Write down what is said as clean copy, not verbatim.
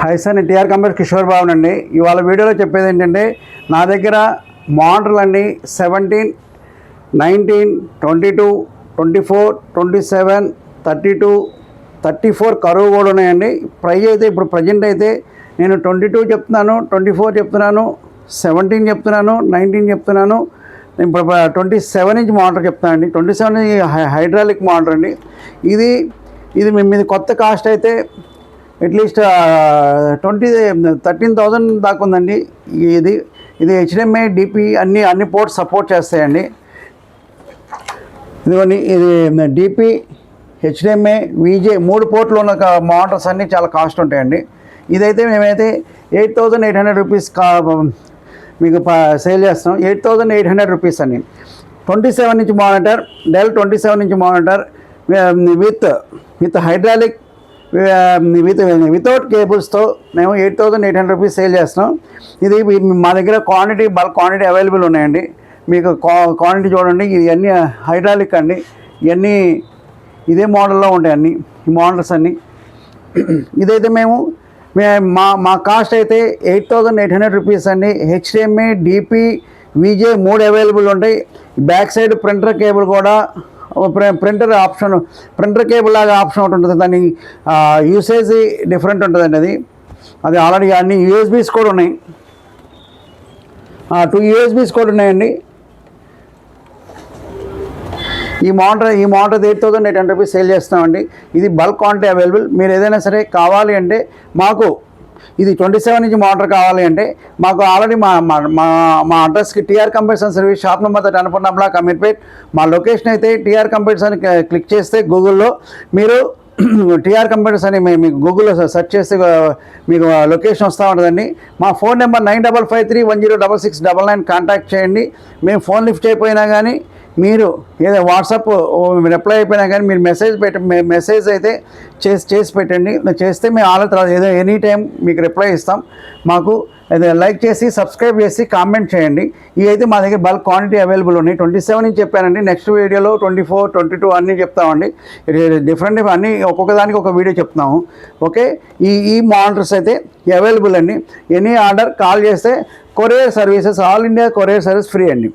Hi sir, నేను TR company Kishore Babu అండి. ఇవాళ వీడియోలో చెప్పేది ఏంటంటే, నా దగ్గర మోడల్ అండి 17, 19, 22, 24, 27, 32, 34 కరువు కూడా ఉన్నాయండి. ప్రైస్ అయితే ఇప్పుడు ప్రజెంట్ అయితే నేను 22 చెప్తున్నాను, 24 చెప్తున్నాను, 17 చెప్తున్నాను, 19 చెప్తున్నాను. ఇప్పుడు 27 ఇంచ్ మోటార్ చెప్తాను అండి. 27 హైడ్రాలిక్ మోటార్ అండి. ఇది మీది కొత్త కాస్ట్ అయితే అట్లీస్ట్ 13,000 దాకా ఉందండి. ఇది హెచ్డిఎంఐ డిపి అన్ని పోర్ట్స్ సపోర్ట్ చేస్తాయండి. ఇదిగోండి, ఇది డిపి, హెచ్డిఎంఐ, విజే 3 పోర్ట్లు ఉన్న మోటార్స్ అన్నీ చాలా కాస్ట్ ఉంటాయండి. ఇదైతే మేమైతే 8,800 రూపీస్ మీకు సేల్ చేస్తున్నాం. 8,800 రూపీస్ అండి. 27 inch monitor, Dell 27 inch monitor with hydraulic without కేబుల్స్తో మేము 8,800 రూపీస్ సేల్ చేస్తున్నాం. ఇది మా దగ్గర బల్క్ క్వాంటిటీ అవైలబుల్ ఉన్నాయండి. మీకు క్వాంటిటీ చూడండి. ఇవన్నీ హైడ్రాలిక్ అండి. ఇవన్నీ ఇదే మోడల్లో ఉంటాయి అన్నీ ఈ మోడల్స్ అన్నీ. ఇదైతే మా కాస్ట్ అయితే 8,800 రూపీస్ అండి. హెచ్డిఎంఐ, డిపి, విజే 3 అవైలబుల్ ఉంటాయి. బ్యాక్ సైడ్ ప్రింటర్ కేబుల్ కూడా, ప్రింటర్ కేబుల్ లాగా ఆప్షన్ ఒకటి ఉంటుంది. దాని యూసేజ్ డిఫరెంట్ ఉంటుందండి. అది ఆల్రెడీ అన్ని యూఎస్బీస్ కూడా ఉన్నాయి. 2 యూఎస్బీస్ కూడా ఉన్నాయండి. ఈ మోటార్ 8,800 రూపీస్ సేల్ చేస్తామండి. ఇది బల్క్ క్వాంటిటీ అవైలబుల్. మీరు ఏదైనా సరే కావాలి అంటే మాకు ఇది 27 ఇంచ్ మోటార్ కావాలి అంటే మాకు ఆల్రెడీ మా అడ్రస్కి TR computers and service, shop number 10 Annapurna block, Ameerpet. మా లొకేషన్ అయితే టీఆర్ కంప్యూటర్స్ అని క్లిక్ చేస్తే గూగుల్లో మీరు టీఆర్ కంప్యూటర్స్ అని మీకు గూగుల్లో సెర్చ్ చేస్తే మీకు లొకేషన్ వస్తూ ఉంటుందండి. మా ఫోన్ నెంబర్ 9553106699 కాంటాక్ట్ చేయండి. మేము ఫోన్ లిఫ్ట్ అయిపోయినా కానీ, మీరు ఏదో వాట్సాప్ రిప్లై అయిపోయినా కానీ మీరు మెసేజ్ అయితే చేసి పెట్టండి. చేస్తే మేము తర్వాత ఏదో ఎనీ టైం మీకు రిప్లై ఇస్తాం. మాకు అదే లైక్ చేసి, సబ్స్క్రైబ్ చేసి, కామెంట్ చేయండి. ఇవి అయితే మా దగ్గర బల్క్ క్వాంటిటీ అవైలబుల్ ఉన్నాయి. 27 నుంచి చెప్పానండి. నెక్స్ట్ వీడియోలో 24, 22 అన్నీ చెప్తామండి. డిఫరెంట్ అన్నీ ఒక్కొక్క దానికి ఒక వీడియో చెప్తున్నాము. ఓకే, ఈ మానిటర్స్ అయితే అవైలబుల్ అండి. ఎనీ ఆర్డర్ కాల్ చేస్తే courier services, all India courier service free అండి.